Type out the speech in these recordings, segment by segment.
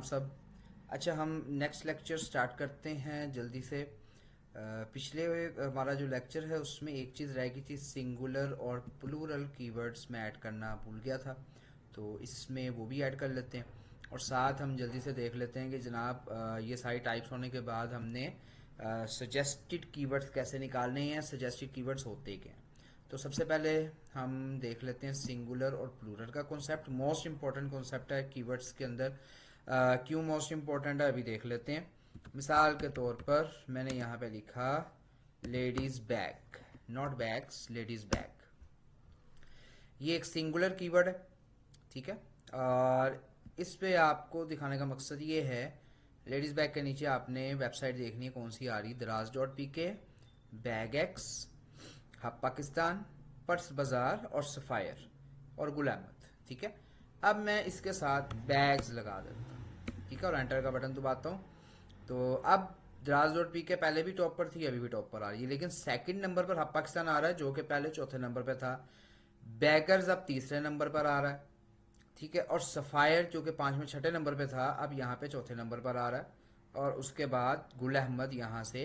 आप सब। अच्छा, हम नेक्स्ट लेक्चर स्टार्ट करते हैं जल्दी से। पिछले हमारा जो लेक्चर है उसमें एक चीज़ रह गई थी, सिंगुलर और प्लूरल कीवर्ड्स में ऐड करना भूल गया था, तो इसमें वो भी ऐड कर लेते हैं। और साथ हम जल्दी से देख लेते हैं कि जनाब ये सारी टाइप्स होने के बाद हमने सजेस्टेड कीवर्ड्स कैसे निकालने हैं, सजेस्टेड कीवर्ड्स होते क्या हैं। तो सबसे पहले हम देख लेते हैं सिंगुलर और प्लूरल का कॉन्सेप्ट। मोस्ट इंपॉर्टेंट कॉन्सेप्ट है कीवर्ड्स के अंदर। क्यों मोस्ट इंपॉर्टेंट है अभी देख लेते हैं। मिसाल के तौर पर मैंने यहाँ पे लिखा ladies bag, not bags, ladies bag. ये एक सिंगुलर कीवर्ड है, ठीक है। और इस पे आपको दिखाने का मकसद ये है, लेडीज बैग के नीचे आपने वेबसाइट देखनी है कौन सी आ रही, Daraz, bag x, hub Pakistan, purse बाजार और सफायर और गुल अहमद, ठीक है। अब मैं इसके साथ बैग्स लगा देता हूँ, ठीक है, और एंटर का बटन दबाता हूँ। तो अब दराज.pk पहले भी टॉप पर थी, अभी भी टॉप पर आ रही है, लेकिन सेकंड नंबर पर हब पाकिस्तान आ रहा है जो कि पहले चौथे नंबर पर था। बैगर्स अब तीसरे नंबर पर आ रहा है, ठीक है। और सफ़ायर जो कि पांचवें छठे नंबर पे था, अब यहाँ पे चौथे नंबर पर आ रहा है। और उसके बाद गुल अहमद यहाँ से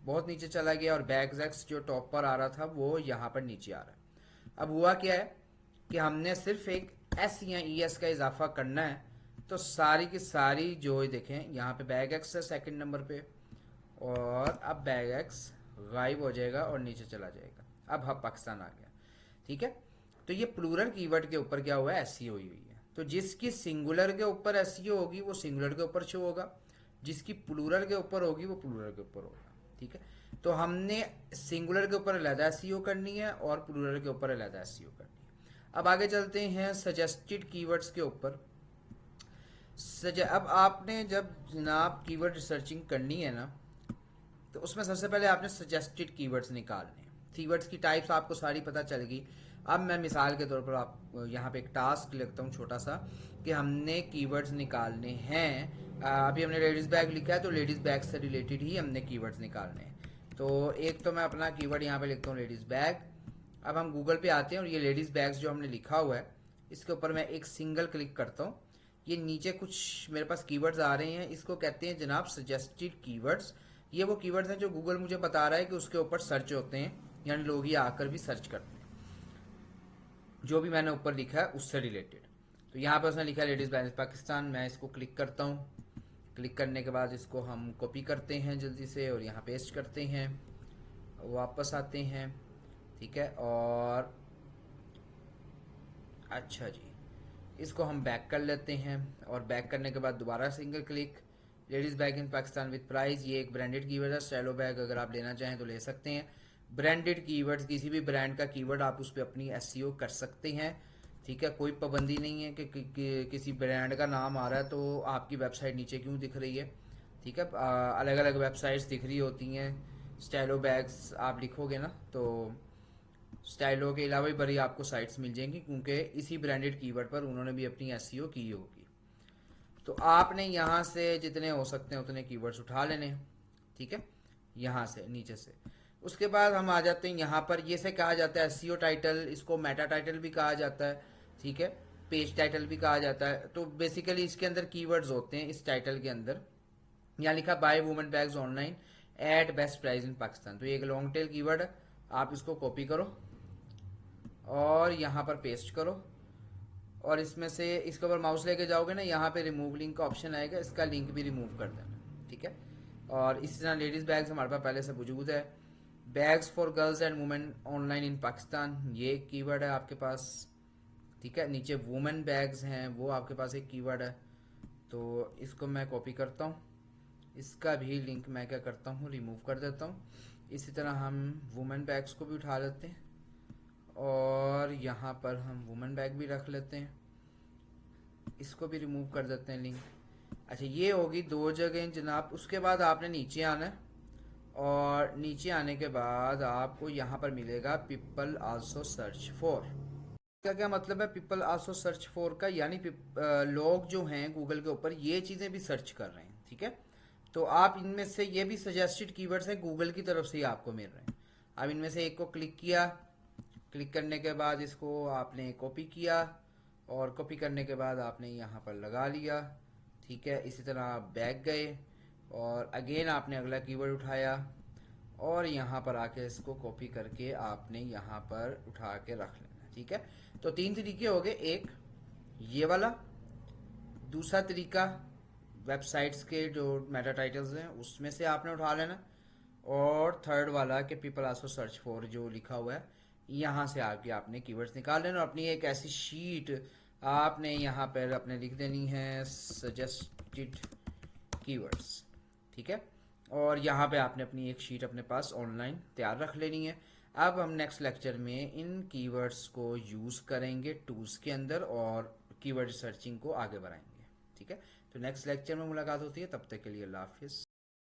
बहुत नीचे चला गया, और बैग्स एक्स जो टॉप पर आ रहा था वो यहाँ पर नीचे आ रहा है। अब हुआ क्या है कि हमने सिर्फ एक एस या ई एस का इजाफा करना है, तो सारी की सारी जो देखें यहाँ पे बैग एक्स है सेकंड नंबर पे, और अब बैग एक्स गायब हो जाएगा और नीचे चला जाएगा। अब हब पाकिस्तान आ गया, ठीक है। तो ये प्लूरल कीवर्ड के ऊपर क्या हुआ है, एसईओ हुई है। तो जिसकी सिंगुलर के ऊपर एसईओ होगी वो सिंगुलर के ऊपर शो होगा, जिसकी प्लूरल के ऊपर होगी वो प्लूरल के ऊपर होगा, ठीक है। तो हमने सिंगुलर के ऊपर अलग एसईओ करनी है और प्लूरल के ऊपर अलग एसईओ करनी है। अब आगे चलते हैं सजेस्टेड कीवर्ड्स के ऊपर। अब आपने जब जनाब कीवर्ड रिसर्चिंग करनी है ना, तो उसमें सबसे पहले आपने सजेस्टेड कीवर्ड्स निकालने हैं। कीवर्ड्स की टाइप्स आपको सारी पता चल गई। अब मैं मिसाल के तौर पर आप यहाँ पे एक टास्क लिखता हूँ छोटा सा, कि हमने कीवर्ड्स निकालने हैं। अभी हमने लेडीज़ बैग लिखा है, तो लेडीज़ बैग से रिलेटेड ही हमने कीवर्ड्स निकालने हैं। तो एक तो मैं अपना कीवर्ड यहाँ पे लिखता हूँ लेडीज़ बैग। अब हम गूगल पे आते हैं और ये लेडीज़ बैग्स जो हमने लिखा हुआ है, इसके ऊपर मैं एक सिंगल क्लिक करता हूँ। ये नीचे कुछ मेरे पास कीवर्ड्स आ रहे हैं, इसको कहते हैं जनाब सजेस्टेड कीवर्ड्स। ये वो कीवर्ड्स हैं जो गूगल मुझे बता रहा है कि उसके ऊपर सर्च होते हैं, यानी लोग ये आकर भी सर्च करते हैं जो भी मैंने ऊपर लिखा है उससे रिलेटेड। तो यहाँ पे उसने लिखा है लेडीज़ बैलेंस पाकिस्तान, मैं इसको क्लिक करता हूँ। क्लिक करने के बाद इसको हम कॉपी करते हैं जल्दी से और यहाँ पेस्ट करते हैं, वापस आते हैं, ठीक है। और अच्छा जी, इसको हम बैक कर लेते हैं, और बैक करने के बाद दोबारा single click, ladies bag in Pakistan with price. ये एक ब्रांडेड कीवर्ड है, स्टाइलो बैग अगर आप लेना चाहें तो ले सकते हैं। ब्रांडेड कीवर्ड्स, किसी भी ब्रांड का कीवर्ड आप उस पर अपनी एसईओ कर सकते हैं, ठीक है। कोई पाबंदी नहीं है कि किसी ब्रांड का नाम आ रहा है तो आपकी वेबसाइट नीचे क्यों दिख रही है, ठीक है। अलग अलग वेबसाइट्स दिख रही होती हैं। स्टाइलो बैग्स आप लिखोगे ना तो स्टाइलो के अलावा भी बड़ी आपको साइट्स मिल जाएंगी, क्योंकि इसी ब्रांडेड कीवर्ड पर उन्होंने भी अपनी एसईओ की होगी। तो आपने यहाँ से जितने हो सकते हैं उतने कीवर्ड्स उठा लेने हैं, ठीक है, यहाँ से नीचे से। उसके बाद हम आ जाते हैं यहाँ पर, ये से कहा जाता है एसईओ टाइटल, इसको मेटा टाइटल भी कहा जाता है, ठीक है, पेज टाइटल भी कहा जाता है। तो बेसिकली इसके अंदर कीवर्ड्स होते हैं इस टाइटल के अंदर। यहाँ लिखा by women bags online at best price in Pakistan, तो ये एक लॉन्ग टेल कीवर्ड है। आप इसको कॉपी करो और यहाँ पर पेस्ट करो, और इसमें से इसके ऊपर माउस लेके जाओगे ना, यहाँ पे रिमूव लिंक का ऑप्शन आएगा, इसका लिंक भी रिमूव कर देना, ठीक है। और इसी तरह लेडीज़ बैग्स हमारे पास पहले से मौजूद है। Bags for girls and women online in Pakistan, ये एक कीवर्ड है आपके पास, ठीक है। नीचे वुमेन बैग्स हैं, वो आपके पास एक कीवर्ड है। तो इसको मैं कॉपी करता हूँ, इसका भी लिंक मैं क्या करता हूँ, रिमूव कर देता हूँ। इसी तरह हम वुमेन बैग्स को भी उठा लेते हैं और यहाँ पर हम वुमेन बैग भी रख लेते हैं, इसको भी रिमूव कर देते हैं लिंक। अच्छा, ये होगी दो जगह जनाब। उसके बाद आपने नीचे आना है, और नीचे आने के बाद आपको यहाँ पर मिलेगा पीपल आल्सो सर्च फॉर। क्या क्या मतलब है पीपल आल्सो सर्च फॉर का, यानी लोग जो हैं गूगल के ऊपर ये चीज़ें भी सर्च कर रहे हैं, ठीक है। तो आप इनमें से, ये भी सजेस्टेड कीवर्ड्स हैं गूगल की तरफ से ही आपको मिल रहे हैं। अब इनमें से एक को क्लिक किया, क्लिक करने के बाद इसको आपने कॉपी किया, और कॉपी करने के बाद आपने यहाँ पर लगा लिया, ठीक है। इसी तरह आप बैक गए और अगेन आपने अगला कीवर्ड उठाया और यहाँ पर आके इसको कॉपी करके आपने यहाँ पर उठा के रख लेना। ठीक है, तो 3 तरीके हो गए। एक ये वाला, दूसरा तरीका वेबसाइट्स के जो मेटा टाइटल्स हैं उसमें से आपने उठा लेना, और थर्ड वाला कि पीपल आल्सो सर्च फॉर जो लिखा हुआ है यहाँ से आके आपने कीवर्ड्स निकाल लेना और अपनी एक ऐसी शीट आपने यहाँ पर अपने लिख देनी है सजेस्टेड कीवर्ड्स। ठीक है, और यहाँ पे आपने अपनी एक शीट अपने पास ऑनलाइन तैयार रख लेनी है। अब हम नेक्स्ट लेक्चर में इन कीवर्ड्स को यूज़ करेंगे टूल्स के अंदर और कीवर्ड सर्चिंग को आगे बढ़ाएंगे। ठीक है, तो नेक्स्ट लेक्चर में मुलाकात होती है, तब तक के लिए अल्लाह हाफिज़।